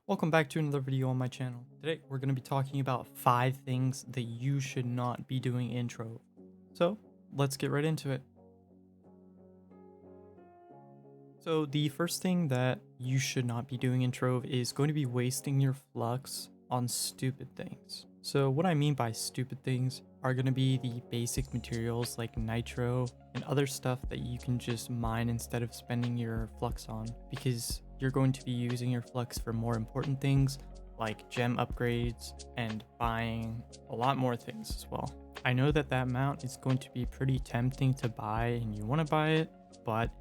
Welcome back to another video on my channel. Today we're going to be talking about 5 things that you should not be doing in Trove. So let's get right into it. So the first thing that you should not be doing in Trove is going to be wasting your flux on stupid things. So what I mean by stupid things are going to be the basic materials like nitro and other stuff that you can just mine instead of spending your flux on, because you're going to be using your flux for more important things like gem upgrades and buying a lot more things as well. I know that amount is going to be pretty tempting to buy and you want to buy it, but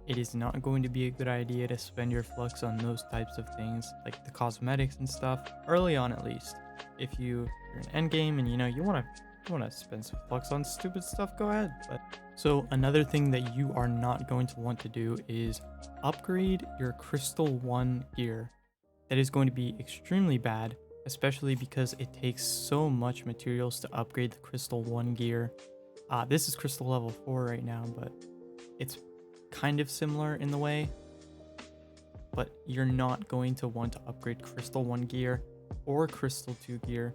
it is not going to be a good idea to spend your flux on those types of things like the cosmetics and stuff early on, at least. If you're in endgame and you want to spend some flux on stupid stuff, go ahead. But so another thing that you are not going to want to do is upgrade your crystal 1 gear. That is going to be extremely bad, especially because it takes so much materials to upgrade the crystal 1 gear. This is crystal level 4 right now, but it's kind of similar in the way, but you're not going to want to upgrade crystal 1 gear or crystal 2 gear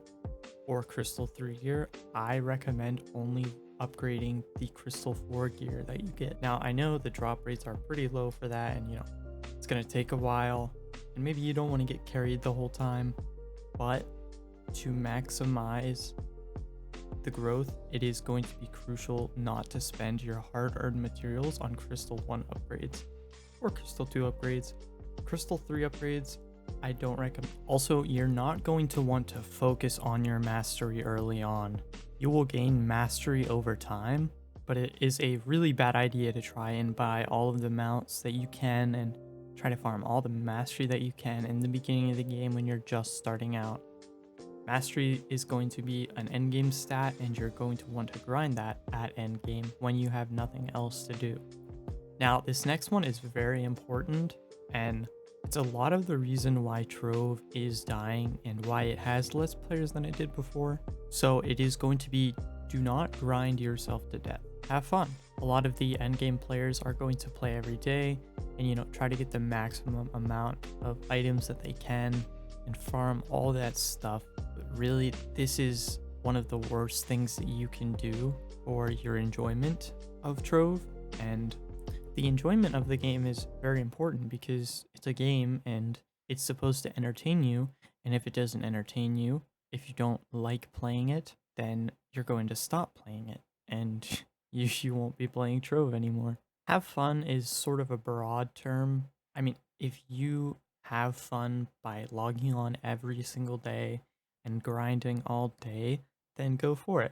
or crystal 3 gear. I recommend only upgrading the crystal 4 gear that you get. Now I know the drop rates are pretty low for that, and it's going to take a while, and maybe you don't want to get carried the whole time, but to maximize the growth, it is going to be crucial not to spend your hard-earned materials on crystal 1 upgrades or crystal 2 upgrades. Crystal 3 upgrades I don't recommend. Also, you're not going to want to focus on your mastery early on. You will gain mastery over time, but it is a really bad idea to try and buy all of the mounts that you can and try to farm all the mastery that you can in the beginning of the game when you're just starting out. Mastery is going to be an endgame stat, and you're going to want to grind that at endgame when you have nothing else to do. Now, this next one is very important, and it's a lot of the reason why Trove is dying and why it has less players than it did before. So it is going to be, do not grind yourself to death. Have fun. A lot of the endgame players are going to play every day and try to get the maximum amount of items that they can and farm all that stuff. But really, this is one of the worst things that you can do for your enjoyment of Trove. And the enjoyment of the game is very important because it's a game and it's supposed to entertain you. And if it doesn't entertain you, if you don't like playing it, then you're going to stop playing it and you won't be playing Trove anymore. Have fun is sort of a broad term. I mean, if you have fun by logging on every single day and grinding all day, then go for it.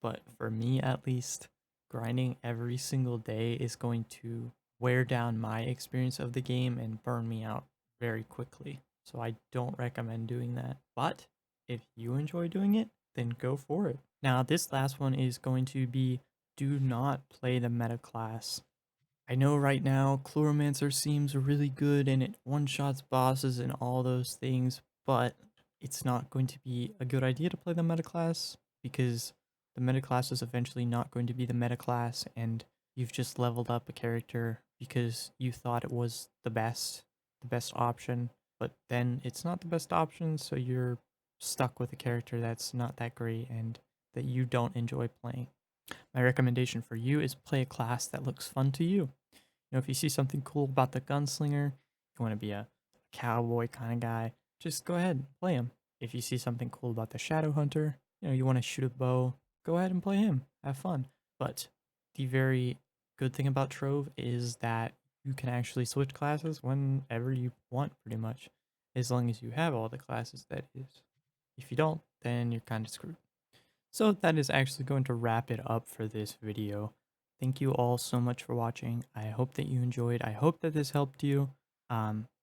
But for me, at least, grinding every single day is going to wear down my experience of the game and burn me out very quickly. So I don't recommend doing that. But if you enjoy doing it, then go for it. Now, this last one is going to be, do not play the meta class. I know right now Chloramancer seems really good and it one-shots bosses and all those things, but it's not going to be a good idea to play the meta class because the meta class is eventually not going to be the meta class, and you've just leveled up a character because you thought it was the best option, but then it's not the best option, so you're stuck with a character that's not that great and that you don't enjoy playing. My recommendation for you is play a class that looks fun to you. If you see something cool about the gunslinger, you want to be a cowboy kind of guy, just go ahead and play him. If you see something cool about the shadow hunter, you want to shoot a bow, go ahead and play him. Have fun. But the very good thing about Trove is that you can actually switch classes whenever you want, pretty much, as long as you have all the classes, that is. If you don't, then you're kind of screwed. So that is actually going to wrap it up for this video. Thank you all so much for watching. I hope that you enjoyed. I hope that this helped you.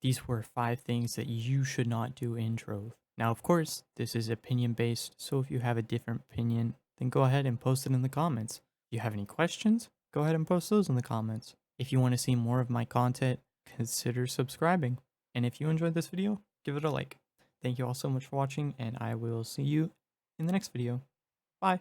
These were 5 things that you should not do in Trove. Now, of course, this is opinion based, so if you have a different opinion, then go ahead and post it in the comments. If you have any questions, go ahead and post those in the comments. If you want to see more of my content, consider subscribing. And if you enjoyed this video, give it a like. Thank you all so much for watching, and I will see you in the next video. Bye.